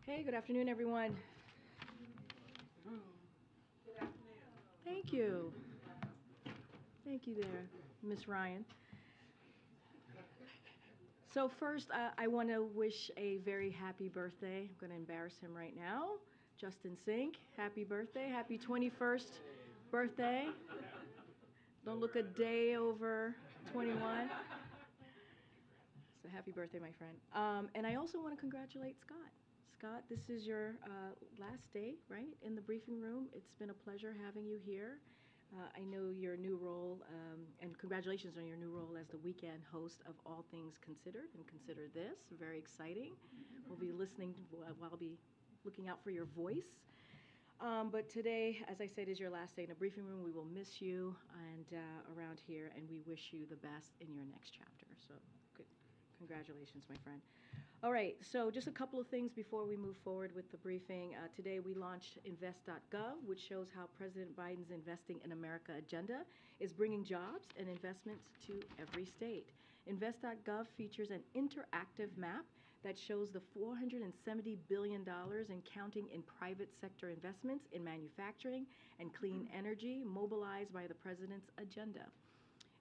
Hey, good afternoon, everyone. Good afternoon. Thank you. Thank you there, Miss Ryan. So first, I want to wish a very happy birthday. I'm going to embarrass him right now. Justin Sink, happy birthday. Happy 21st birthday. Don't look a day over 21. So happy birthday, my friend. And I also want to congratulate Scott. Scott, this is your last day, right, in the briefing room. It's been a pleasure having you here. I know your new role, and congratulations on your new role as the weekend host of All Things Considered and Consider This. Very exciting. We'll be listening while I'll be looking out for your voice. But today, as I said, is your last day in the briefing room. We will miss you and around here, and we wish you the best in your next chapter. So good. Congratulations, my friend. All right, so just a couple of things before we move forward with the briefing. Today we launched invest.gov, which shows how President Biden's Investing in America agenda is bringing jobs and investments to every state. Invest.gov features an interactive map that shows the $470 billion and counting in private sector investments in manufacturing and clean energy mobilized by the president's agenda.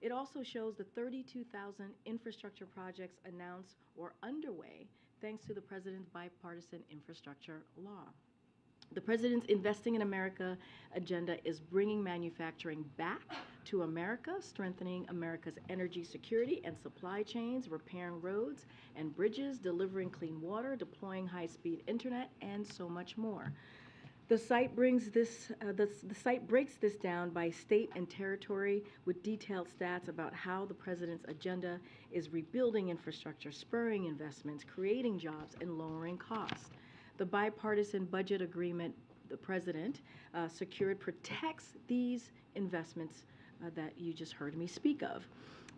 It also shows the 32,000 infrastructure projects announced or underway thanks to the president's bipartisan infrastructure law. The president's Investing in America agenda is bringing manufacturing back to America, strengthening America's energy security and supply chains, repairing roads and bridges, delivering clean water, deploying high-speed internet, and so much more. The site breaks this down by state and territory with detailed stats about how the president's agenda is rebuilding infrastructure, spurring investments, creating jobs, and lowering costs. The bipartisan budget agreement the president secured protects these investments that you just heard me speak of.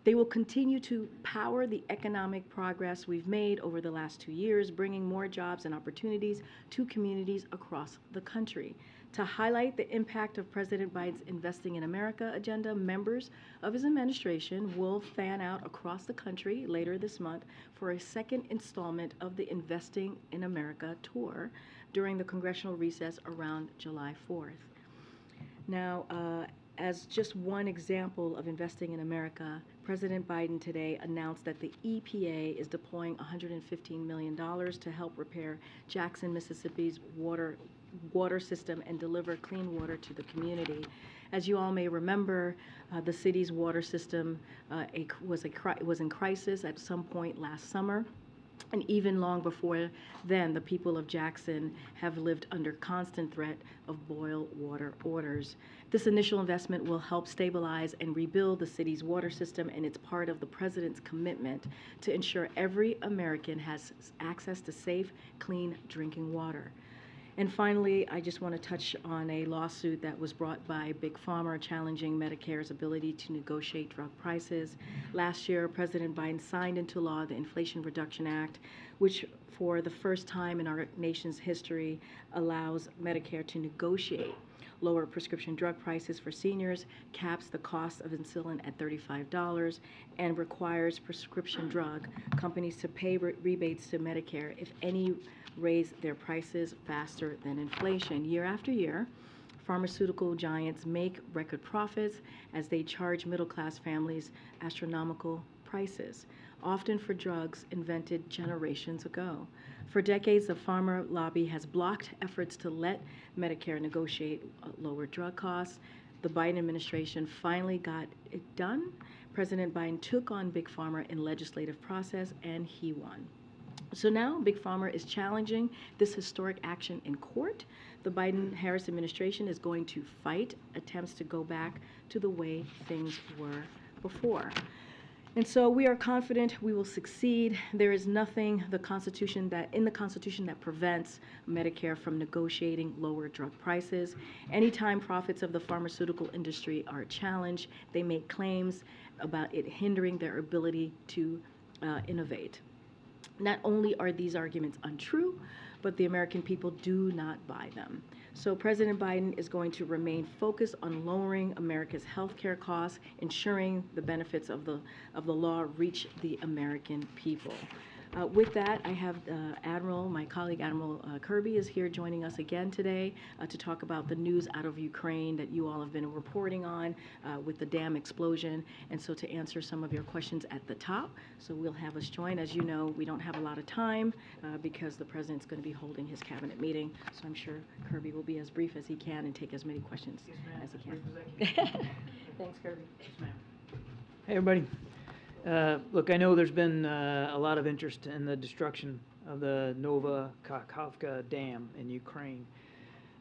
They will continue to power the economic progress we've made over the last 2 years, bringing more jobs and opportunities to communities across the country. To highlight the impact of President Biden's Investing in America agenda, members of his administration will fan out across the country later this month for a second installment of the Investing in America tour during the congressional recess around July 4th. Now, as just one example of Investing in America, President Biden today announced that the EPA is deploying $115 million to help repair Jackson, Mississippi's water system and deliver clean water to the community. As you all may remember, the city's water system was in crisis at some point last summer. And even long before then, the people of Jackson have lived under constant threat of boil water orders. This initial investment will help stabilize and rebuild the city's water system, and it's part of the president's commitment to ensure every American has access to safe, clean drinking water. And finally, I just want to touch on a lawsuit that was brought by Big Pharma challenging Medicare's ability to negotiate drug prices. Last year, President Biden signed into law the Inflation Reduction Act, which for the first time in our nation's history allows Medicare to negotiate lower prescription drug prices for seniors, caps the cost of insulin at $35, and requires prescription drug companies to pay rebates to Medicare if any raise their prices faster than inflation. Year after year, pharmaceutical giants make record profits as they charge middle-class families astronomical prices, often for drugs invented generations ago. For decades, the pharma lobby has blocked efforts to let Medicare negotiate lower drug costs. The Biden administration finally got it done. President Biden took on Big Pharma in legislative process, and he won. So now Big Pharma is challenging this historic action in court. The Biden-Harris administration is going to fight attempts to go back to the way things were before. And so we are confident we will succeed. There is nothing in the Constitution that prevents Medicare from negotiating lower drug prices. Anytime profits of the pharmaceutical industry are challenged, they make claims about it hindering their ability to innovate. Not only are these arguments untrue, but the American people do not buy them. So President Biden is going to remain focused on lowering America's health care costs, ensuring the benefits of the law reach the American people. With that, I have my colleague Admiral Kirby is here joining us again today to talk about the news out of Ukraine that you all have been reporting on with the dam explosion, and so to answer some of your questions at the top. So we'll have us join. As you know, we don't have a lot of time because the President's going to be holding his cabinet meeting, so I'm sure Kirby will be as brief as he can and take as many questions as he can. Thanks, Kirby. Yes, ma'am. Hey, everybody. Look, I know there's been a lot of interest in the destruction of the Nova Kakhovka Dam in Ukraine,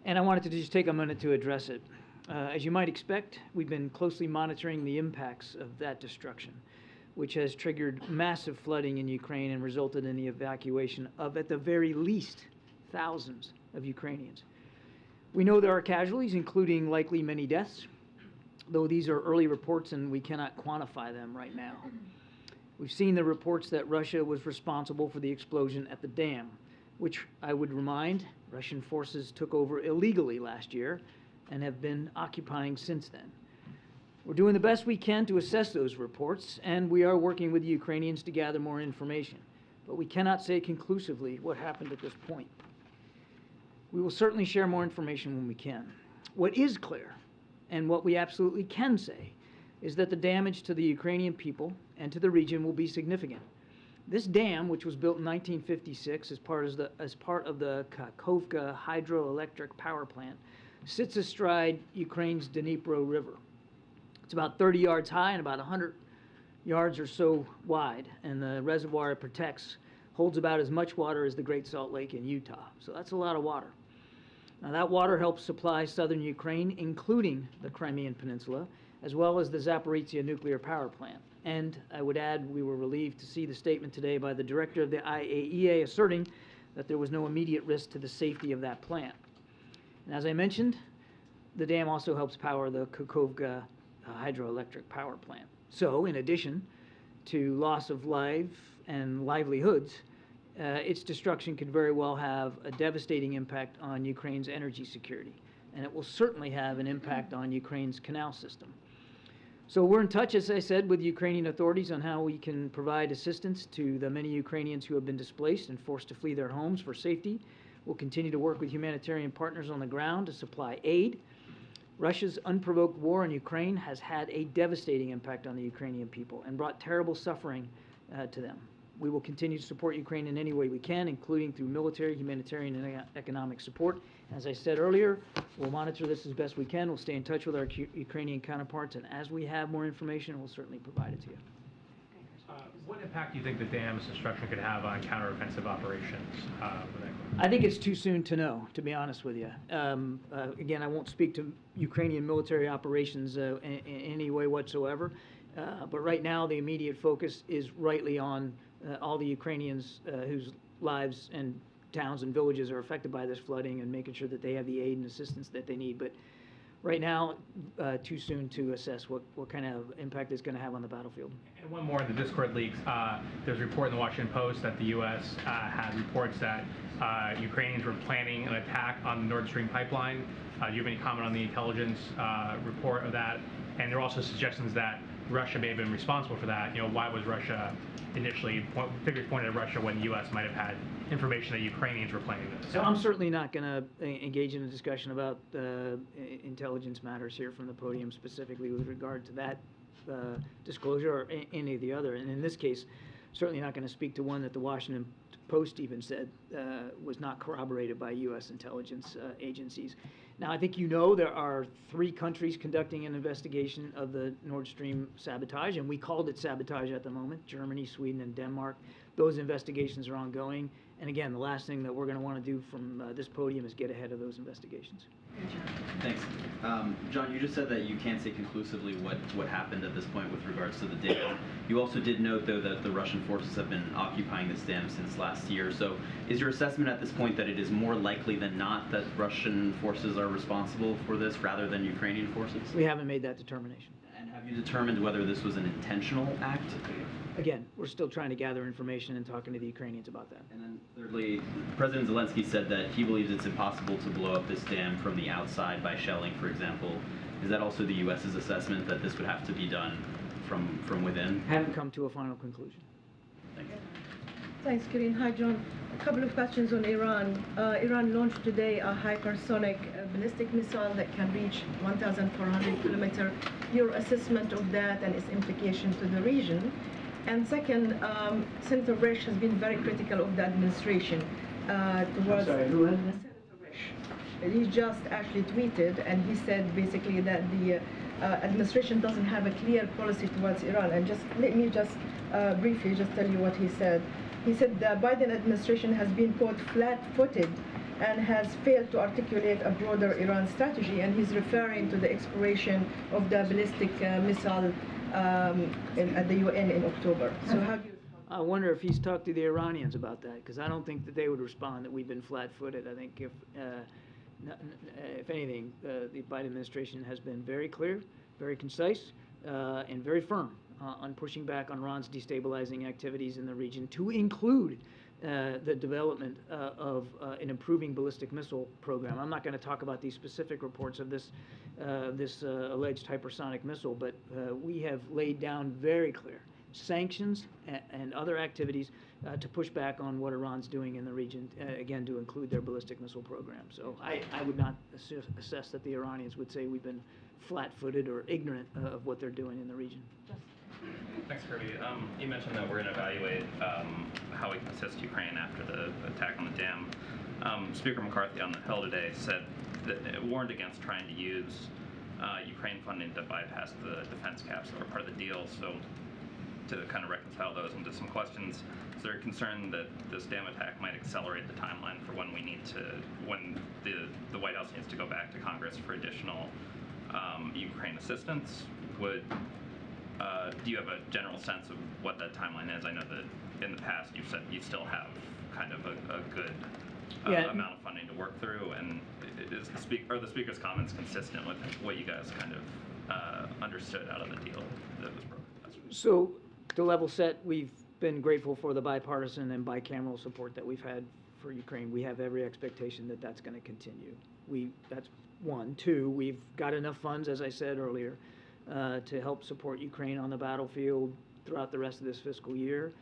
and I wanted to just take a minute to address it. As you might expect, we've been closely monitoring the impacts of that destruction, which has triggered massive flooding in Ukraine and resulted in the evacuation of, at the very least, thousands of Ukrainians. We know there are casualties, including likely many deaths, though these are early reports and we cannot quantify them right now. We've seen the reports that Russia was responsible for the explosion at the dam, which I would remind, Russian forces took over illegally last year and have been occupying since then. We're doing the best we can to assess those reports, and we are working with the Ukrainians to gather more information, but we cannot say conclusively what happened at this point. We will certainly share more information when we can. What is clear, and what we absolutely can say, is that the damage to the Ukrainian people and to the region will be significant. This dam, which was built in 1956 as part of the Kakhovka hydroelectric power plant, sits astride Ukraine's Dnipro River. It's about 30 yards high and about 100 yards or so wide, and the reservoir it protects holds about as much water as the Great Salt Lake in Utah. So that's a lot of water. Now, that water helps supply southern Ukraine, including the Crimean Peninsula, as well as the Zaporizhzhia nuclear power plant. And I would add, we were relieved to see the statement today by the director of the IAEA asserting that there was no immediate risk to the safety of that plant. And as I mentioned, the dam also helps power the Kakhovka hydroelectric power plant. So, in addition to loss of life and livelihoods, its destruction could very well have a devastating impact on Ukraine's energy security, and it will certainly have an impact on Ukraine's canal system. So we're in touch, as I said, with Ukrainian authorities on how we can provide assistance to the many Ukrainians who have been displaced and forced to flee their homes for safety. We'll continue to work with humanitarian partners on the ground to supply aid. Russia's unprovoked war in Ukraine has had a devastating impact on the Ukrainian people and brought terrible suffering to them. We will continue to support Ukraine in any way we can, including through military, humanitarian, and economic support. As I said earlier, we'll monitor this as best we can. We'll stay in touch with our Ukrainian counterparts, and as we have more information, we'll certainly provide it to you. What impact do you think the dam's destruction could have on counteroffensive operations? I think it's too soon to know, to be honest with you. Again, I won't speak to Ukrainian military operations in any way whatsoever, but right now the immediate focus is rightly on all the Ukrainians whose lives and towns and villages are affected by this flooding and making sure that they have the aid and assistance that they need. But right now, too soon to assess what kind of impact it's going to have on the battlefield. And one more, the Discord leaks. There's a report in the Washington Post that the U.S. had reports that Ukrainians were planning an attack on the Nord Stream pipeline. Do you have any comment on the intelligence report of that? And there are also suggestions that Russia may have been responsible for that. You know, why was Russia initially, figures pointed at Russia when the U.S. might have had information that Ukrainians were planning this? So I'm certainly not going to engage in a discussion about intelligence matters here from the podium, specifically with regard to that disclosure or any of the other. And in this case, certainly not going to speak to one that the Washington Post even said was not corroborated by U.S. intelligence agencies. Now, I think you know there are 3 countries conducting an investigation of the Nord Stream sabotage, and we called it sabotage at the moment: Germany, Sweden, and Denmark. Those investigations are ongoing. And again, the last thing that we're going to want to do from this podium is get ahead of those investigations. Thanks. John, you just said that you can't say conclusively what happened at this point with regards to the dam. You also did note, though, that the Russian forces have been occupying this dam since last year. So is your assessment at this point that it is more likely than not that Russian forces are responsible for this rather than Ukrainian forces? We haven't made that determination. And have you determined whether this was an intentional act? Again, we're still trying to gather information and talking to the Ukrainians about that. And then thirdly, President Zelensky said that he believes it's impossible to blow up this dam from the outside by shelling, for example. Is that also the U.S.'s assessment that this would have to be done from within? Haven't come to a final conclusion. Thank you. Thanks, Karine. Hi, John. A couple of questions on Iran. Iran launched today a hypersonic ballistic missile that can reach 1,400 kilometers. Your assessment of that and its implication to the region. And second, Senator Risch has been very critical of the administration towards... I'm sorry, who has? Senator Risch. He just actually tweeted, and he said basically that the administration doesn't have a clear policy towards Iran. And just let me just briefly just tell you what he said. He said the Biden administration has been, quote, flat-footed and has failed to articulate a broader Iran strategy, and he's referring to the expiration of the ballistic missile at the UN in October. So how do you... I wonder if he's talked to the Iranians about that, because I don't think that they would respond that we've been flat-footed. I think if anything, the Biden administration has been very clear, very concise, and very firm on pushing back on Iran's destabilizing activities in the region, to include the development of an improving ballistic missile program. I'm not going to talk about these specific reports of this alleged hypersonic missile, but we have laid down very clear sanctions and other activities to push back on what Iran's doing in the region, again, to include their ballistic missile program. So I would not assess that the Iranians would say we've been flat-footed or ignorant of what they're doing in the region. Thanks, Kirby. You mentioned that we're going to evaluate how we can assist Ukraine after the attack on the dam. Speaker McCarthy on the Hill today said that warned against trying to use Ukraine funding to bypass the defense caps that were part of the deal. So to kind of reconcile those into some questions, is there a concern that this dam attack might accelerate the timeline for when the White House needs to go back to Congress for additional Ukraine assistance? Do you have a general sense of what that timeline is? I know that in the past you've said you still have kind of a good amount of funding to work through, and are the Speaker's comments consistent with what you guys kind of understood out of the deal that was broken? So, to level set, we've been grateful for the bipartisan and bicameral support that we've had for Ukraine. We have every expectation that that's going to continue. That's one. Two, we've got enough funds, as I said earlier, to help support Ukraine on the battlefield throughout the rest of this fiscal year.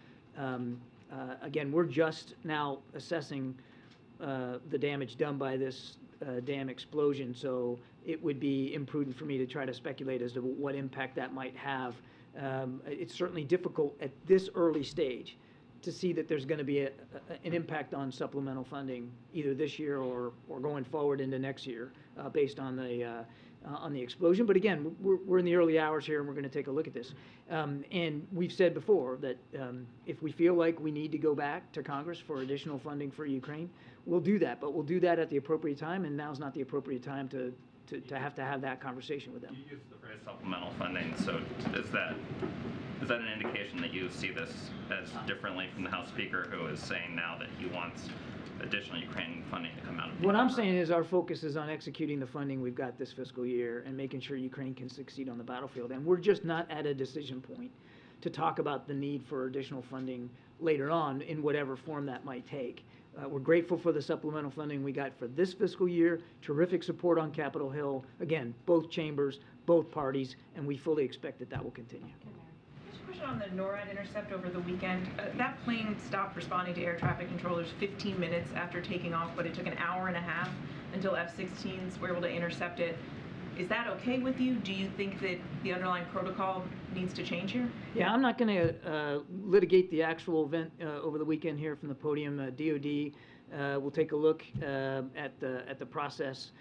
Again, we're just now assessing the damage done by this dam explosion, so it would be imprudent for me to try to speculate as to what impact that might have. It's certainly difficult at this early stage to see that there's going to be an impact on supplemental funding either this year or going forward into next year based on the explosion. But again, we're in the early hours here, and we're going to take a look at this. And we've said before that if we feel like we need to go back to Congress for additional funding for Ukraine, we'll do that. But we'll do that at the appropriate time, and now's not the appropriate time to have that conversation with them. You used the phrase supplemental funding, so is that an indication that you see this as differently from the House Speaker, who is saying now that he wants additional Ukraine funding to come out of... What I'm saying is our focus is on executing the funding we've got this fiscal year and making sure Ukraine can succeed on the battlefield. And we're just not at a decision point to talk about the need for additional funding later on in whatever form that might take. We're grateful for the supplemental funding we got for this fiscal year, terrific support on Capitol Hill. Again, both chambers, both parties, and we fully expect that that will continue. Just a question on the NORAD intercept over the weekend. That plane stopped responding to air traffic controllers 15 minutes after taking off, but it took an hour and a half until F-16s were able to intercept it. Is that okay with you? Do you think that the underlying protocol needs to change here? Yeah, I'm not going to litigate the actual event over the weekend here from the podium. DOD will take a look at the process.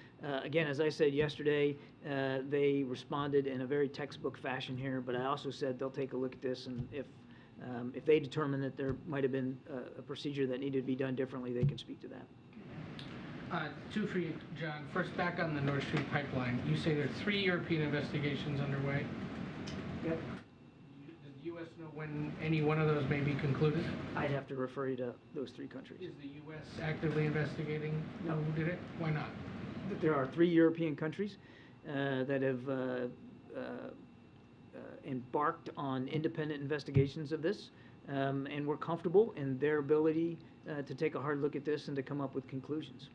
Again, as I said yesterday, they responded in a very textbook fashion here, but I also said they'll take a look at this, and if they determine that there might have been a procedure that needed to be done differently, they can speak to that. Two for you, John. First, back on the Nord Stream pipeline, you say there are 3 European investigations underway. Yep. Does the U.S. know when any one of those may be concluded? I'd have to refer you to those 3 countries. Is the U.S. actively investigating No. who did it? Why not? There are 3 European countries that have embarked on independent investigations of this, and we're comfortable in their ability to take a hard look at this and to come up with conclusions.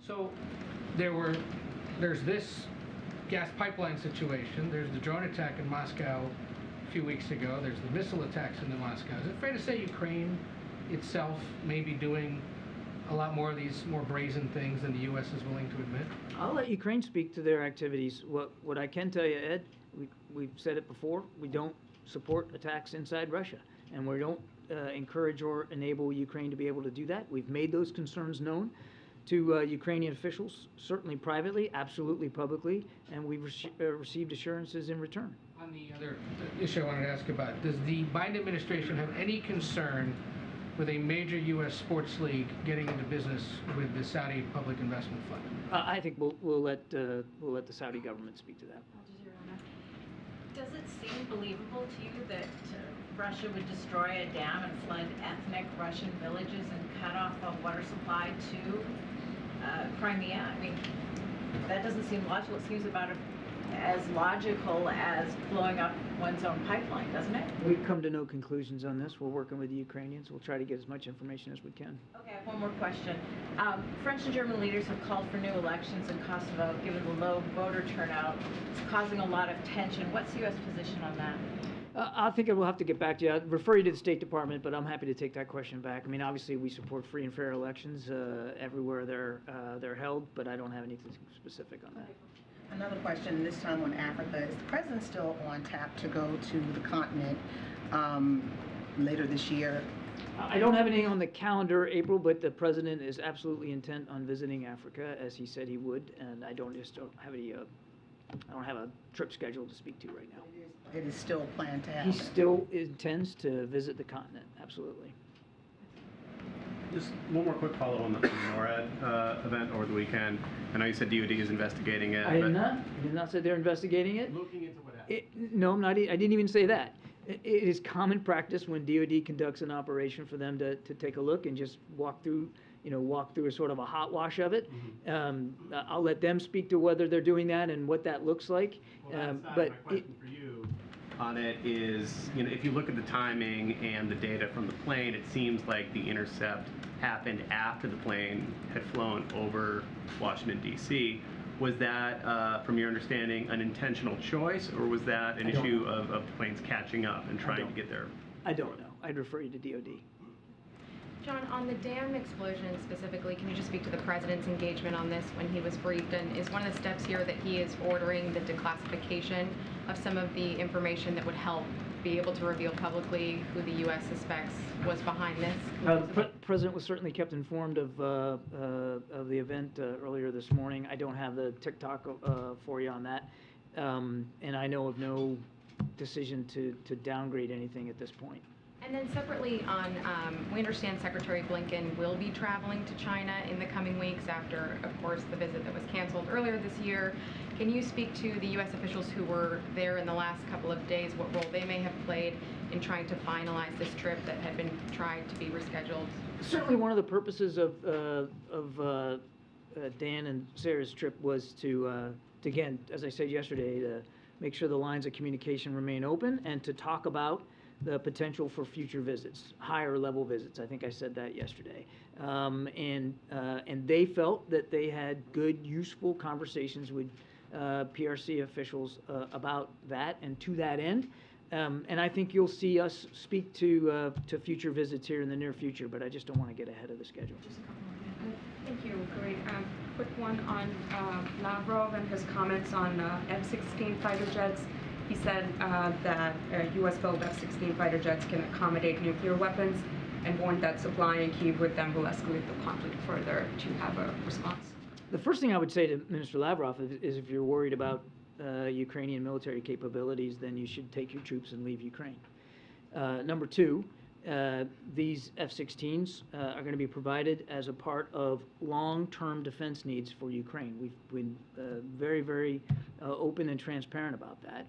So there's this gas pipeline situation, there's the drone attack in Moscow a few weeks ago, there's the missile attacks into Moscow. Is it fair to say Ukraine itself may be doing a lot more of these more brazen things than the U.S. is willing to admit? I'll let Ukraine speak to their activities. What I can tell you, Ed, we've said it before, we don't support attacks inside Russia, and we don't encourage or enable Ukraine to be able to do that. We've made those concerns known to Ukrainian officials, certainly privately, absolutely publicly, and we've received assurances in return. On the other issue I wanted to ask about, does the Biden administration have any concern with a major U.S. sports league getting into business with the Saudi Public Investment Fund? I think we'll let the Saudi government speak to that. Does it seem believable to you that Russia would destroy a dam and flood ethnic Russian villages and cut off a water supply to Crimea? I mean, that doesn't seem logical. It seems about as logical as blowing up one's own pipeline, doesn't it? We've come to no conclusions on this. We're working with the Ukrainians. We'll try to get as much information as we can. Okay, I have one more question. French and German leaders have called for new elections in Kosovo, given the low voter turnout. It's causing a lot of tension. What's the U.S. position on that? I think we'll have to get back to you. I'd refer you to the State Department, but I'm happy to take that question back. I mean, obviously, we support free and fair elections everywhere they're held, but I don't have anything specific on that. Another question, this time on Africa. Is the president still on tap to go to the continent later this year? I don't have anything on the calendar, April, but the president is absolutely intent on visiting Africa, as he said he would, and I don't have a trip scheduled to speak to right now. It is still planned to happen? He still intends to visit the continent, absolutely. Just one more quick follow on the NORAD event over the weekend. I know you said DOD is investigating it. I did not say they're investigating it. Looking into what happened. No, I'm not. I didn't even say that. It is common practice when DOD conducts an operation for them to take a look and just walk through a sort of a hot wash of it. Mm-hmm. I'll let them speak to whether they're doing that and what that looks like. Well, my question for you on it is, if you look at the timing and the data from the plane, it seems like the intercept happened after the plane had flown over Washington, D.C. Was that, from your understanding, an intentional choice, or was that an issue of planes catching up and trying to get there? I don't know. I'd refer you to DOD. John, on the dam explosion specifically, can you just speak to the president's engagement on this when he was briefed? And is one of the steps here that he is ordering the declassification of some of the information that would help be able to reveal publicly who the U.S. suspects was behind this? The president was certainly kept informed of the event earlier this morning. I don't have the TikTok for you on that, and I know of no decision to downgrade anything at this point. And then separately on, we understand Secretary Blinken will be traveling to China in the coming weeks after, of course, the visit that was canceled earlier this year. Can you speak to the U.S. officials who were there in the last couple of days, what role they may have played in trying to finalize this trip that had been tried to be rescheduled? Certainly one of the purposes of Dan and Sarah's trip was to again, as I said yesterday, to make sure the lines of communication remain open and to talk about the potential for future visits, higher level visits. I think I said that yesterday. And they felt that they had good, useful conversations with PRC officials about that and to that end. And I think you'll see us speak to future visits here in the near future, but I just don't want to get ahead of the schedule. Just a couple more. Thank you, Karine. Quick one on Lavrov and his comments on F-16 fighter jets. He said that U.S.-built F-16 fighter jets can accommodate nuclear weapons and warned that supplying Kyiv with them will escalate the conflict further. Do you have a response? The first thing I would say to Minister Lavrov is if you're worried about Ukrainian military capabilities, then you should take your troops and leave Ukraine. Number two, these F-16s are going to be provided as a part of long-term defense needs for Ukraine. We've been very, very open and transparent about that.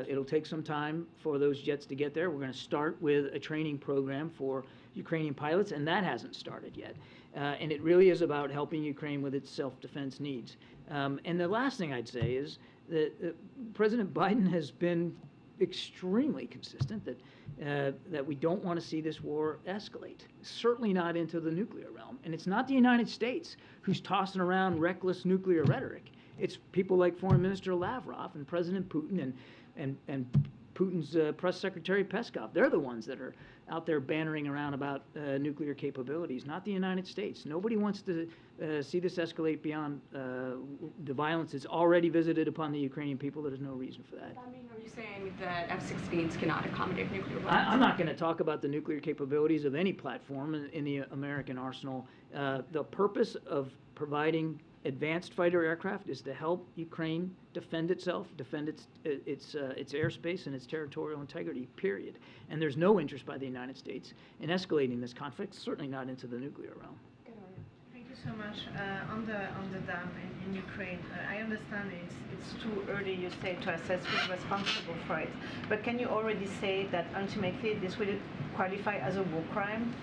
It'll take some time for those jets to get there. We're going to start with a training program for Ukrainian pilots, and that hasn't started yet. And it really is about helping Ukraine with its self-defense needs. And the last thing I'd say is that President Biden has been extremely consistent that we don't want to see this war escalate, certainly not into the nuclear realm. And it's not the United States who's tossing around reckless nuclear rhetoric. It's people like Foreign Minister Lavrov and President Putin and Putin's press secretary Peskov. They're the ones that are out there bannering around about nuclear capabilities, not the United States. Nobody wants to see this escalate beyond the violence that's already visited upon the Ukrainian people. There's no reason for that. I mean, are you saying that F-16s cannot accommodate nuclear weapons? I'm not going to talk about the nuclear capabilities of any platform in the American arsenal. The purpose of providing advanced fighter aircraft is to help Ukraine defend itself, defend its airspace and its territorial integrity, period. And there's no interest by the United States in escalating this conflict, certainly not into the nuclear realm. Thank you so much. On the dam in Ukraine, I understand it's too early, you say, to assess who's responsible for it. But can you already say that ultimately this will qualify as a war crime?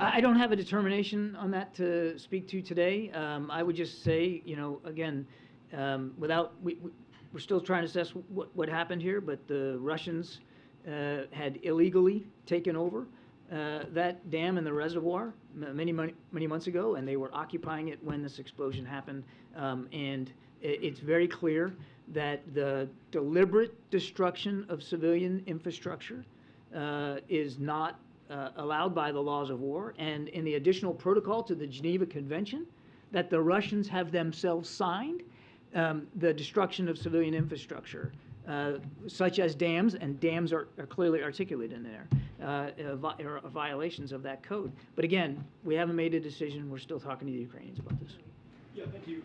I don't have a determination on that to speak to today. I would just say, you know, again, we're still trying to assess what happened here, but the Russians had illegally taken over that dam and the reservoir many months ago, and they were occupying it when this explosion happened. And it's very clear that the deliberate destruction of civilian infrastructure is not allowed by the laws of war, and in the additional protocol to the Geneva Convention that the Russians have themselves signed, the destruction of civilian infrastructure, such as dams, and dams are clearly articulated in there, are violations of that code. But again, we haven't made a decision. We're still talking to the Ukrainians about this. Yeah, thank you.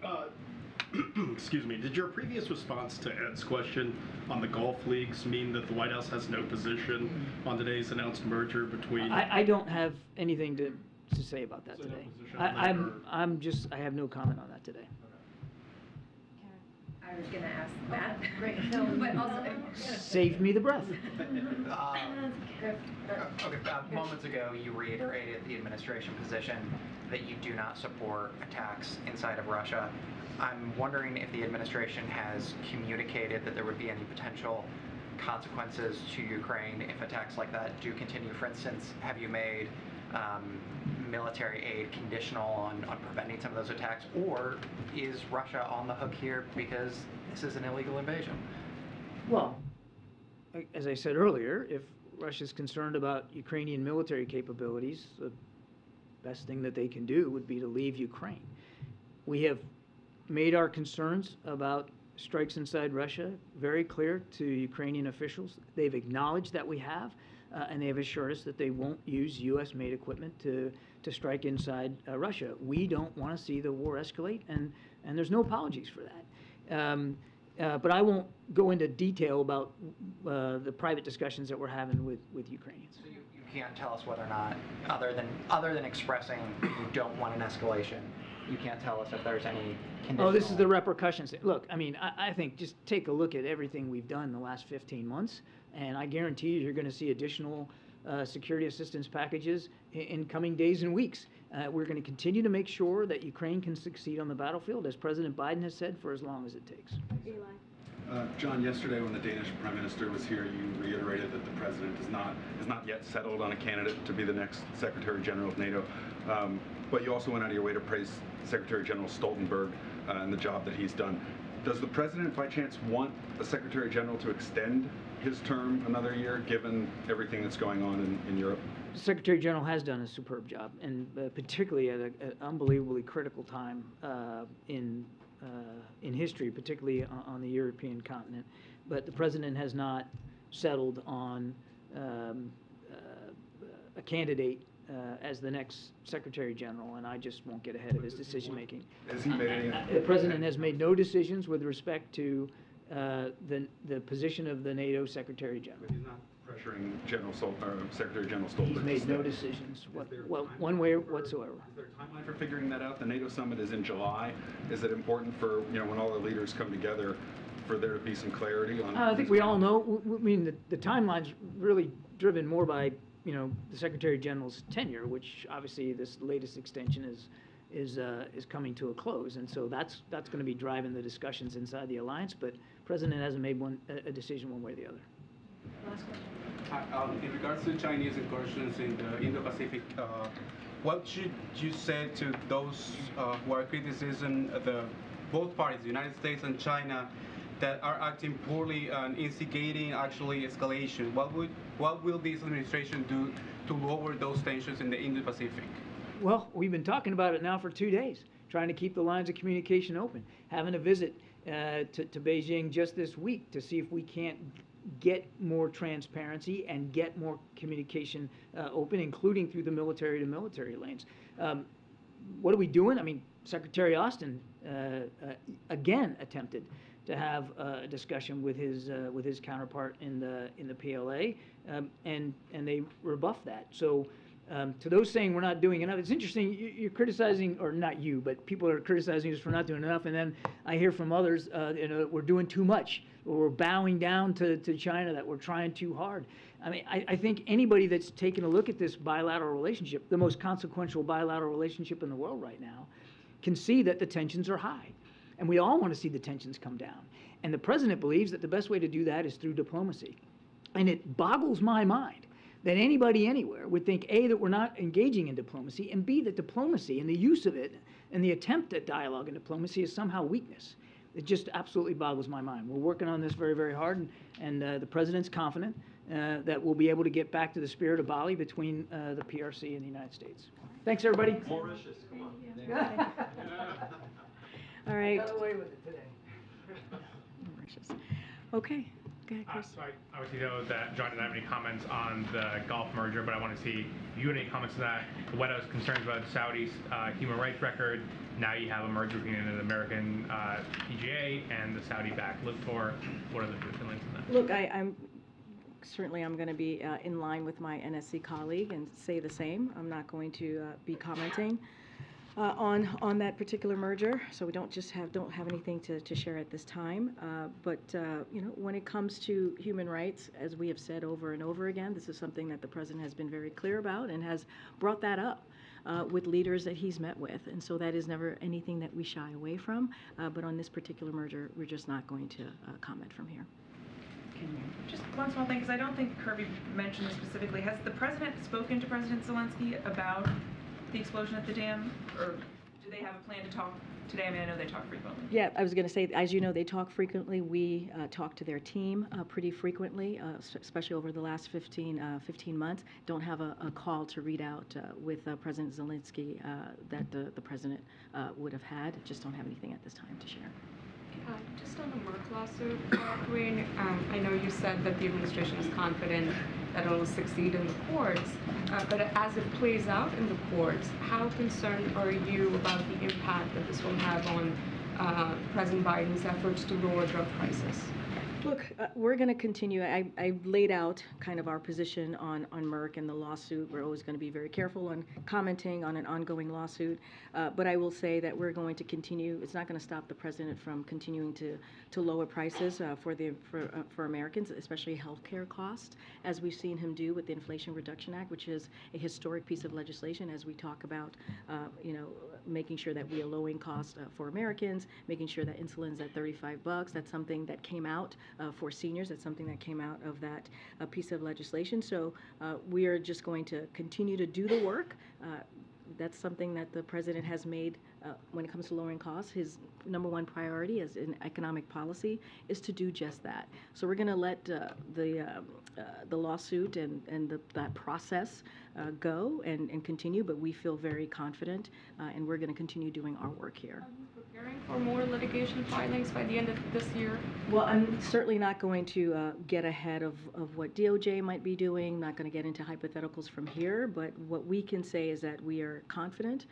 Excuse me. Did your previous response to Ed's question on the Gulf leagues mean that the White House has no position on today's announced merger between? I don't have anything to say about that So today. no position on that, I have no comment on that today. I was going to ask that. Great. But also, Save me the breath. Moments ago, you reiterated the administration position that you do not support attacks inside of Russia. I'm wondering if the administration has communicated that there would be any potential consequences to Ukraine if attacks like that do continue. For instance, have you made military aid conditional on preventing some of those attacks, or is Russia on the hook here because this is an illegal invasion? Well, as I said earlier, if Russia's concerned about Ukrainian military capabilities, the best thing that they can do would be to leave Ukraine. We have made our concerns about strikes inside Russia very clear to Ukrainian officials. They've acknowledged that we have, and they have assured us that they won't use U.S.-made equipment to strike inside Russia. We don't want to see the war escalate, and there's no apologies for that. But I won't go into detail about the private discussions that we're having with Ukrainians. So you can't tell us whether or not, other than expressing you don't want an escalation, you can't tell us if there's any conditional... Oh, this is the repercussions. Look, I mean, I think just take a look at everything we've done in the last 15 months, and I guarantee you're going to see additional security assistance packages in coming days and weeks. We're going to continue to make sure that Ukraine can succeed on the battlefield, as President Biden has said, for as long as it takes. Eli. John, yesterday when the Danish Prime Minister was here, you reiterated that the President is not yet settled on a candidate to be the next Secretary General of NATO. But you also went out of your way to praise Secretary General Stoltenberg and the job that he's done. Does the President, by chance, want a Secretary General to extend his term another year, given everything that's going on in Europe? Secretary General has done a superb job, and particularly at an unbelievably critical time in history, particularly on the European continent. But the President has not settled on a candidate as the next Secretary General, and I just won't get ahead of his decision making. Has he made any? The President has made no decisions with respect to the position of the NATO Secretary General. But he's not pressuring Secretary General Stoltenberg. He's made no decisions, one way whatsoever. Is there a timeline for figuring that out? The NATO summit is in July. Is it important for, when all the leaders come together, for there to be some clarity on? I think we all know. I mean, the timeline's really driven more by the Secretary General's tenure, which obviously this latest extension is coming to a close, and so that's going to be driving the discussions inside the alliance. But the President hasn't made a decision one way or the other. Last question. In regards to Chinese incursions in the Indo-Pacific, what should you say to those who are criticizing both parties, the United States and China, that are acting poorly and instigating actually escalation. What will this administration do to lower those tensions in the Indo-Pacific? Well, we've been talking about it now for 2 days, trying to keep the lines of communication open, having a visit to Beijing just this week to see if we can't get more transparency and get more communication open, including through the military to military lanes. What are we doing? I mean, Secretary Austin again attempted to have a discussion with his counterpart in the PLA, and they rebuffed that. So to those saying we're not doing enough, it's interesting. You're criticizing, or not you, but people are criticizing us for not doing enough, and then I hear from others, we're doing too much, or we're bowing down to China, that we're trying too hard. I mean, I think anybody that's taken a look at this bilateral relationship, the most consequential bilateral relationship in the world right now, can see that the tensions are high. And we all want to see the tensions come down. And the president believes that the best way to do that is through diplomacy. And it boggles my mind that anybody anywhere would think, A, that we're not engaging in diplomacy, and B, that diplomacy and the use of it and the attempt at dialogue and diplomacy is somehow weakness. It just absolutely boggles my mind. We're working on this very, very hard, and the president's confident that we'll be able to get back to the spirit of Bali between the PRC and the United States. Thanks, everybody. Mauritius, come on. All right. Got away with it today. Mauritius. Okay. Go ahead, Chris. So I obviously know that John didn't have any comments on the Gulf merger, but I want to see if you had any comments on that. The White House concerns about Saudi's human rights record. Now you have a merger between an American PGA and the Saudi-backed Libtor. What are the feelings on that? Look, I'm going to be in line with my NSC colleague and say the same. I'm not going to be commenting on that particular merger, so we don't have anything to share at this time. But when it comes to human rights, as we have said over and over again, this is something that the president has been very clear about and has brought that up with leaders that he's met with, and so that is never anything that we shy away from. But on this particular merger, we're just not going to comment from here. Just one small thing, because I don't think Kirby mentioned this specifically. Has the president spoken to President Zelensky about the explosion at the dam, or do they have a plan to talk today? I mean, I know they talk frequently. Yeah, I was going to say, as you know, they talk frequently. We talk to their team pretty frequently, especially over the last 15 months. Don't have a call to read out with President Zelensky that the president would have had. Just don't have anything at this time to share. Just on the Merck lawsuit, Karine, I know you said that the administration is confident that it will succeed in the courts, but as it plays out in the courts, how concerned are you about the impact that this will have on President Biden's efforts to lower drug prices? Look, we're going to continue. I laid out kind of our position on Merck and the lawsuit. We're always going to be very careful on commenting on an ongoing lawsuit. But I will say that we're going to continue. It's not going to stop the president from continuing to lower prices for Americans, especially healthcare costs, as we've seen him do with the Inflation Reduction Act, which is a historic piece of legislation as we talk about, making sure that we are lowering costs for Americans, making sure that insulin's at $35. That's something that came out for seniors. That's something that came out of that piece of legislation. So we are just going to continue to do the work. That's something that the president has made when it comes to lowering costs. His number one priority as in economic policy is to do just that. So we're going to let the lawsuit and that process go and continue, but we feel very confident, and we're going to continue doing our work here. Are you preparing for more litigation filings by the end of this year? Well, I'm certainly not going to get ahead of what DOJ might be doing, not going to get into hypotheticals from here, but what we can say is that we are confident,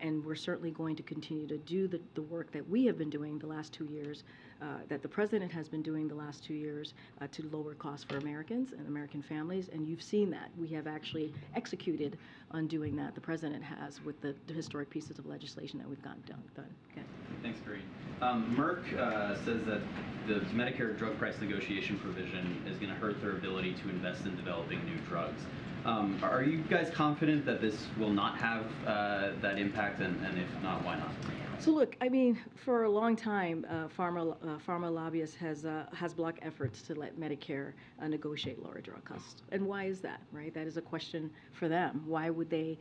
and we're certainly going to continue to do the work that we have been doing the last 2 years, that the president has been doing the last 2 years to lower costs for Americans and American families, and you've seen that. We have actually executed on doing that. The president has with the historic pieces of legislation that we've gotten done. Okay. Thanks, Karine. Merck says that the Medicare drug price negotiation provision is going to hurt their ability to invest in developing new drugs. Are you guys confident that this will not have that impact, and if not, why not? So look, I mean, for a long time, pharma lobbyists has blocked efforts to let Medicare negotiate lower drug costs. And why is that, right? That is a question for them. Why would they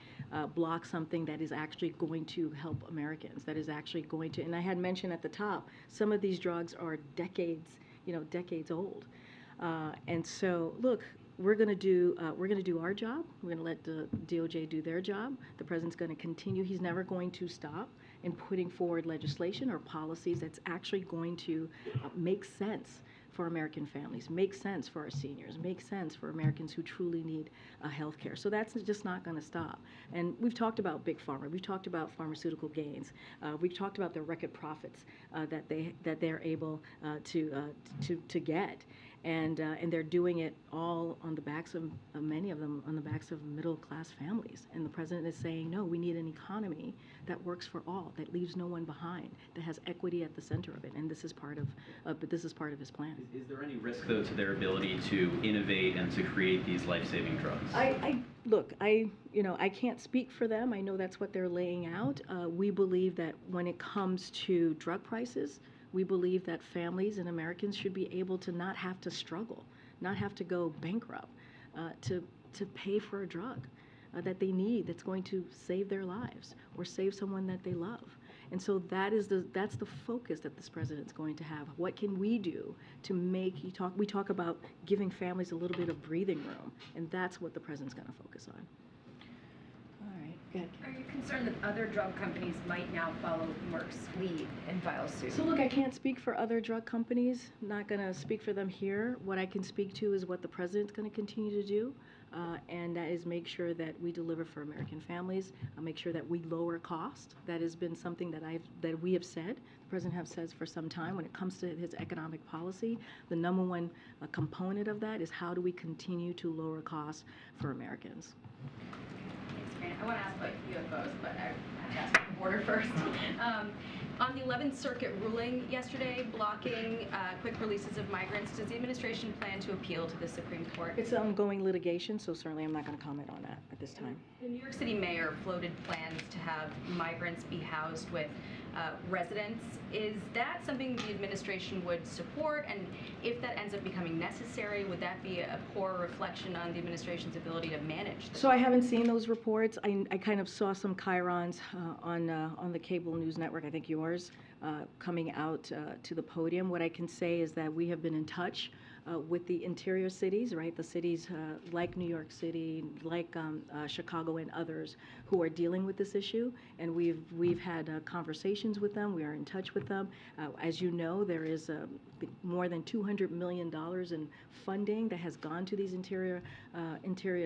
block something that is actually going to help Americans? That is actually going to, and I had mentioned at the top, some of these drugs are decades old. And so, look, we're going to do our job. We're going to let the DOJ do their job. The president's going to continue. He's never going to stop in putting forward legislation or policies that's actually going to make sense for American families, make sense for our seniors, make sense for Americans who truly need health care. So that's just not going to stop. And we've talked about big pharma. We've talked about pharmaceutical gains. We've talked about the record profits that they're able to get. And they're doing it all on the backs of many of them on the backs of middle-class families. And the president is saying, no, we need an economy that works for all, that leaves no one behind, that has equity at the center of it. And this is part of his plan. Is there any risk, though, to their ability to innovate and to create these life-saving drugs? I can't speak for them. I know that's what they're laying out. We believe that when it comes to drug prices, we believe that families and Americans should be able to not have to struggle, not have to go bankrupt, to pay for a drug that they need that's going to save their lives or save someone that they love. And so that's the focus that this president's going to have. What can we do to make, we talk about giving families a little bit of breathing room, and that's what the president's going to focus on. All right, go ahead. Are you concerned that other drug companies might now follow Merck's lead and file suit? So look, I can't speak for other drug companies. I'm not going to speak for them here. What I can speak to is what the president's going to continue to do, and that is make sure that we deliver for American families, make sure that we lower cost. That has been something that we have said, the president has said for some time when it comes to his economic policy. The number one component of that is how do we continue to lower costs for Americans. I want to ask about UFOs, but I have to ask about the border first. On the 11th Circuit ruling yesterday blocking quick releases of migrants, does the administration plan to appeal to the Supreme Court? It's ongoing litigation, so certainly I'm not going to comment on that at this time. The New York City mayor floated plans to have migrants be housed with residents. Is that something the administration would support? And if that ends up becoming necessary, would that be a poor reflection on the administration's ability to manage? So I haven't seen those reports. I kind of saw some chyrons on the cable news network, I think yours, coming out to the podium. What I can say is that we have been in touch with the interior cities, right? The cities like New York City, like Chicago and others who are dealing with this issue, and we've had conversations with them. We are in touch with them. As you know, there is more than $200 million in funding that has gone to these interior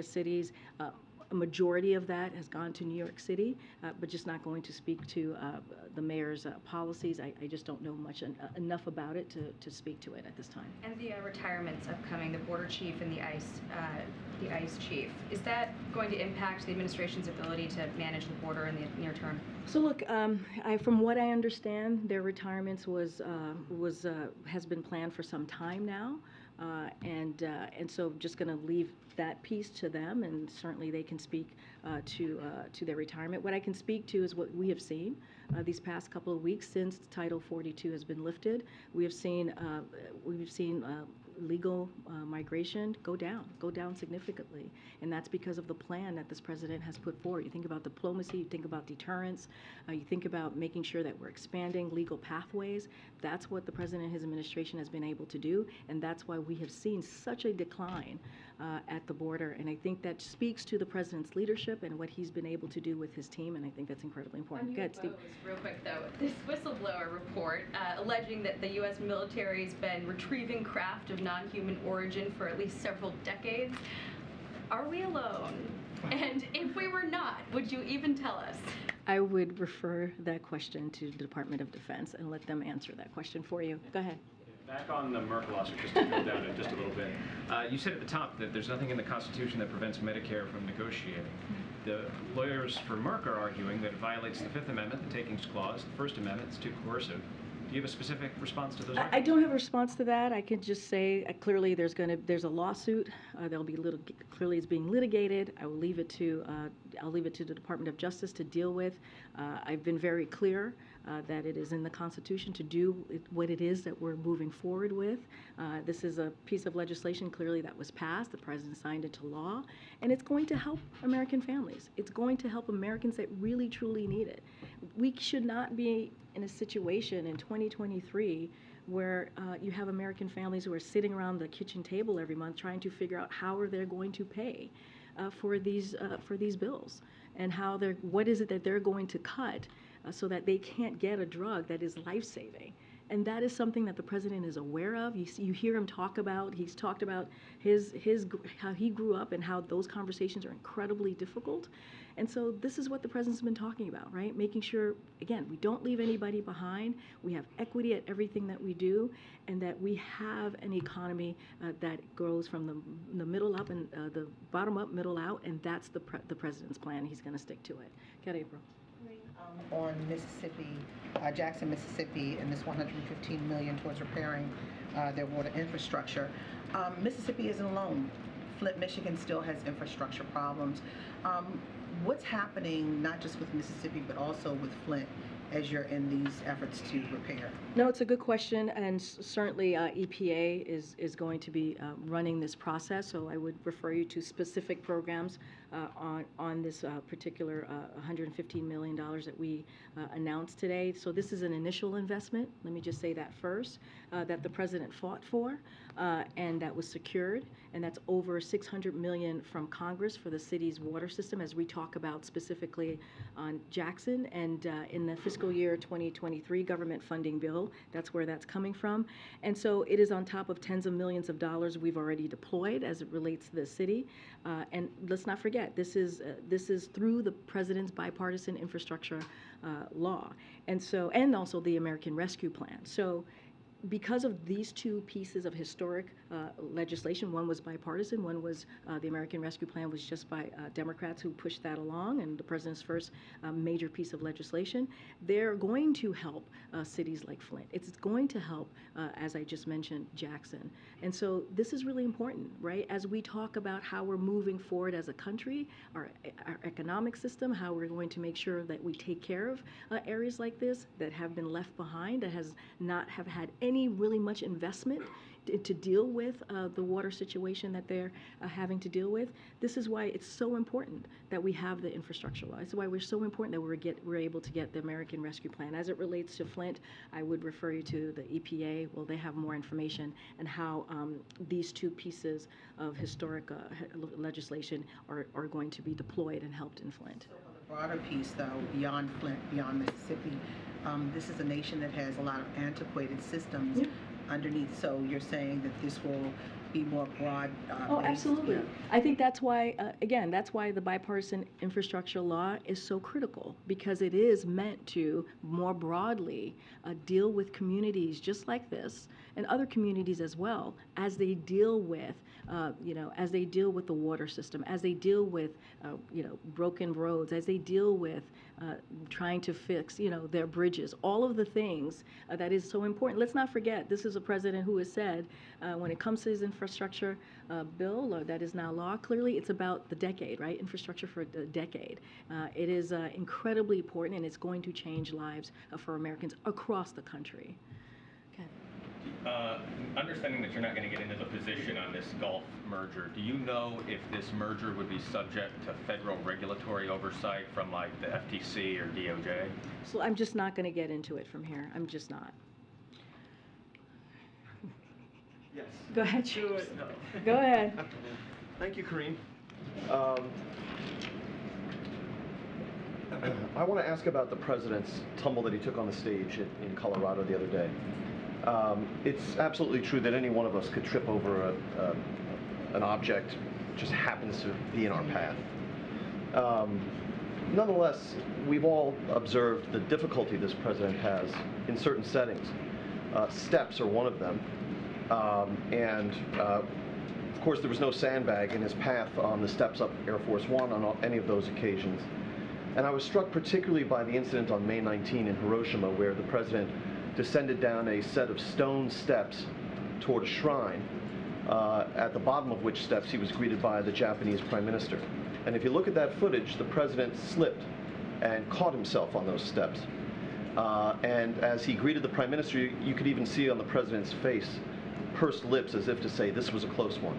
cities. A majority of that has gone to New York City, but just not going to speak to the mayor's policies. I just don't know enough about it to speak to it at this time. And the retirements upcoming, the border chief and the ICE chief, is that going to impact the administration's ability to manage the border in the near term? So look, from what I understand, their retirements has been planned for some time now. And so just going to leave that piece to them, and certainly they can speak to their retirement. What I can speak to is what we have seen these past couple of weeks since Title 42 has been lifted. We've seen legal migration go down significantly, and that's because of the plan that this president has put forward. You think about diplomacy, you think about deterrence, you think about making sure that we're expanding legal pathways. That's what the president and his administration has been able to do, and that's why we have seen such a decline at the border. And I think that speaks to the president's leadership and what he's been able to do with his team, and I think that's incredibly important. Go ahead, Steve. Real quick though, this whistleblower report alleging that the U.S. military's been retrieving craft of non-human origin for at least several decades. Are we alone? And if we were not, would you even tell us? I would refer that question to the Department of Defense and let them answer that question for you. Go ahead. Back on the Merck lawsuit, just to drill down it just a little bit. You said at the top that there's nothing in the Constitution that prevents Medicare from negotiating. The lawyers for Merck are arguing that it violates the Fifth Amendment, the Takings Clause. The First Amendment is too coercive. Do you have a specific response to those arguments? I don't have a response to that. I can just say clearly there's a lawsuit. Clearly it's being litigated. I will leave it to the Department of Justice to deal with. I've been very clear that it is in the Constitution to do what it is that we're moving forward with. This is a piece of legislation clearly that was passed. The president signed into law, and it's going to help American families. It's going to help Americans that really, truly need it. We should not be in a situation in 2023 where you have American families who are sitting around the kitchen table every month trying to figure out how are they going to pay for these bills, and what is it that they're going to cut so that they can't get a drug that is life-saving. And that is something that the president is aware of. You hear him talk about, he's talked about how he grew up and how those conversations are incredibly difficult. And so this is what the president's been talking about, right? Making sure, again, we don't leave anybody behind. We have equity at everything that we do, and that we have an economy that grows from the middle up and the bottom up, middle out, and that's the president's plan. He's going to stick to it. Get April. On Mississippi, Jackson, Mississippi, and this $115 million towards repairing their water infrastructure. Mississippi isn't alone. Flint, Michigan still has infrastructure problems. What's happening, not just with Mississippi, but also with Flint, as you're in these efforts to repair? No, it's a good question, and certainly EPA is going to be running this process, so I would refer you to specific programs on this particular $115 million that we announced today. So this is an initial investment, let me just say that first, that the president fought for, and that was secured, and that's over $600 million from Congress for the city's water system, as we talk about specifically on Jackson, and in the fiscal year 2023 government funding bill, that's where that's coming from. And so it is on top of tens of millions of dollars we've already deployed as it relates to the city. And let's not forget, this is through the president's bipartisan infrastructure law, and also the American Rescue Plan. So because of these two pieces of historic legislation, one was bipartisan, one was the American Rescue Plan was just by Democrats who pushed that along, and the president's first major piece of legislation, they're going to help cities like Flint. It's going to help, as I just mentioned, Jackson. And so this is really important, right? As we talk about how we're moving forward as a country, our economic system, how we're going to make sure that we take care of areas like this that have been left behind, that has not have had any really much investment to deal with the water situation that they're having to deal with. This is why it's so important that we have the infrastructure law. It's why we're so important that we're able to get the American Rescue Plan. As it relates to Flint, I would refer you to the EPA. Well, they have more information on how these two pieces of historic legislation are going to be deployed and helped in Flint. So on the broader piece, though, beyond Flint, beyond Mississippi, this is a nation that has a lot of antiquated systems underneath. So you're saying that this will be more broad? Oh, absolutely. Yeah. I think that's why, again, that's why the bipartisan infrastructure law is so critical, because it is meant to more broadly deal with communities just like this and other communities as well, as they deal with, as they deal with the water system, as they deal with, broken roads, as they deal with trying to fix, their bridges, all of the things that is so important. Let's not forget, this is a president who has said, when it comes to his infrastructure bill that is now law, clearly it's about the decade, right? Infrastructure for a decade. It is incredibly important, and it's going to change lives for Americans across the country. Understanding that you're not going to get into the position on this Gulf merger, do you know if this merger would be subject to federal regulatory oversight from like the FTC or DOJ? So I'm just not going to get into it from here. I'm just not. Yes. Go ahead, James. Go ahead. Thank you, Karine. I want to ask about the president's tumble that he took on the stage in Colorado the other day. It's absolutely true that any one of us could trip over an object that just happens to be in our path. Nonetheless, we've all observed the difficulty this president has in certain settings. Steps are one of them. Of course, there was no sandbag in his path on the steps up Air Force One on any of those occasions. And I was struck particularly by the incident on May 19 in Hiroshima, where the president descended down a set of stone steps toward a shrine, at the bottom of which steps he was greeted by the Japanese Prime Minister. And if you look at that footage, the president slipped and caught himself on those steps. And as he greeted the Prime Minister, you could even see on the President's face pursed lips as if to say this was a close one.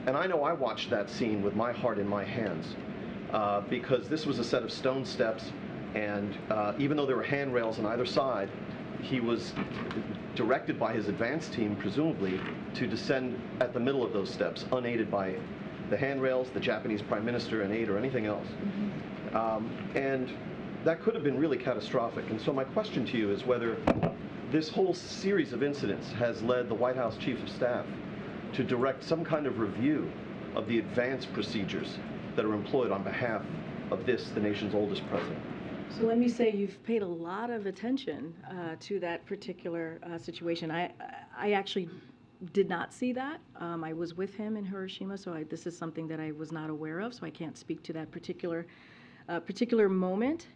And I know I watched that scene with my heart in my hands because this was a set of stone steps, and even though there were handrails on either side, he was directed by his advance team, presumably, to descend at the middle of those steps, unaided by the handrails, the Japanese Prime Minister, an aide, or anything else. And that could have been really catastrophic. And so my question to you is whether this whole series of incidents has led the White House Chief of Staff to direct some kind of review of the advance procedures that are employed on behalf of this, the nation's oldest president. So let me say you've paid a lot of attention to that particular situation. I actually did not see that. I was with him in Hiroshima, so this is something that I was not aware of, so I can't speak to that particular moment.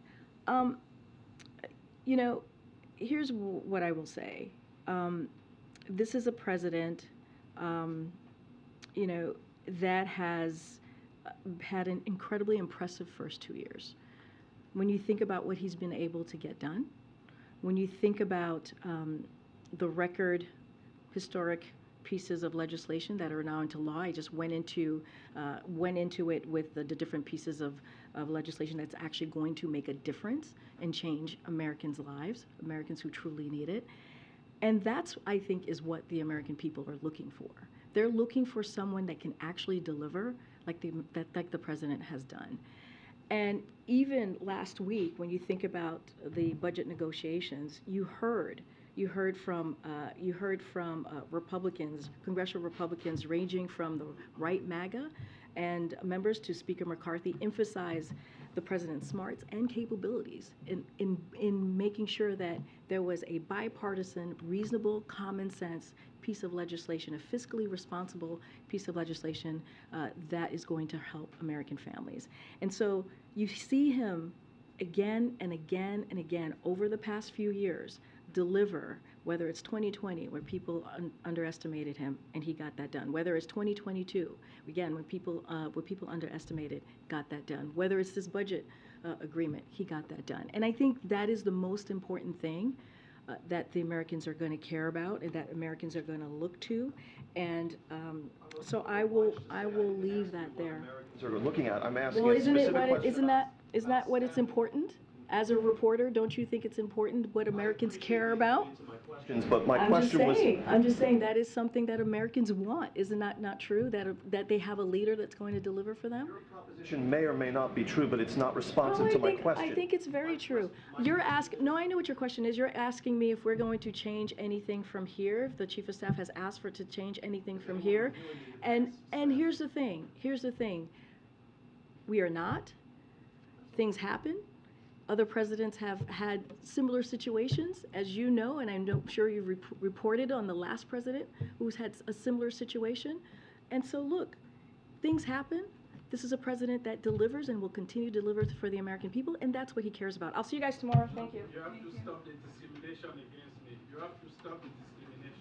You know, here's what I will say. This is a president, you know, that has had an incredibly impressive first 2 years. When you think about what he's been able to get done, when you think about the record historic pieces of legislation that are now into law, I just went into it with the different pieces of legislation that's actually going to make a difference and change Americans' lives, Americans who truly need it. And that's, I think, is what the American people are looking for. They're looking for someone that can actually deliver like the president has done. And even last week, when you think about the budget negotiations, you heard from Republicans, congressional Republicans, ranging from the right MAGA and members to Speaker McCarthy, emphasize the president's smarts and capabilities in making sure that there was a bipartisan, reasonable, common sense piece of legislation, a fiscally responsible piece of legislation that is going to help American families. And so you see him again and again and again over the past few years deliver, whether it's 2020, where people underestimated him and he got that done, whether it's 2022, again, when people underestimated, got that done, whether it's this budget agreement, he got that done. And I think that is the most important thing that the Americans are going to care about and that Americans are going to look to. And so I will leave that there. Are looking at, I'm asking well, a specific question. Isn't that what it's important? As a reporter, don't you think it's important what Americans care about? But my question was... I'm just saying that is something that Americans want. Isn't that not true, that they have a leader that's going to deliver for them? Your proposition may or may not be true, but it's not responsive to my question. I think it's very true. You're asking, no, I know what your question is. You're asking me if we're going to change anything from here, if the Chief of Staff has asked for to change anything from here. And here's the thing. We are not. Things happen. Other presidents have had similar situations, as you know, and I'm sure you reported on the last president who's had a similar situation. And so look, things happen. This is a president that delivers and will continue to deliver for the American people, and that's what he cares about. I'll see you guys tomorrow. Thank you. You have to stop the dissimulation against me. You have to stop the dissimulation.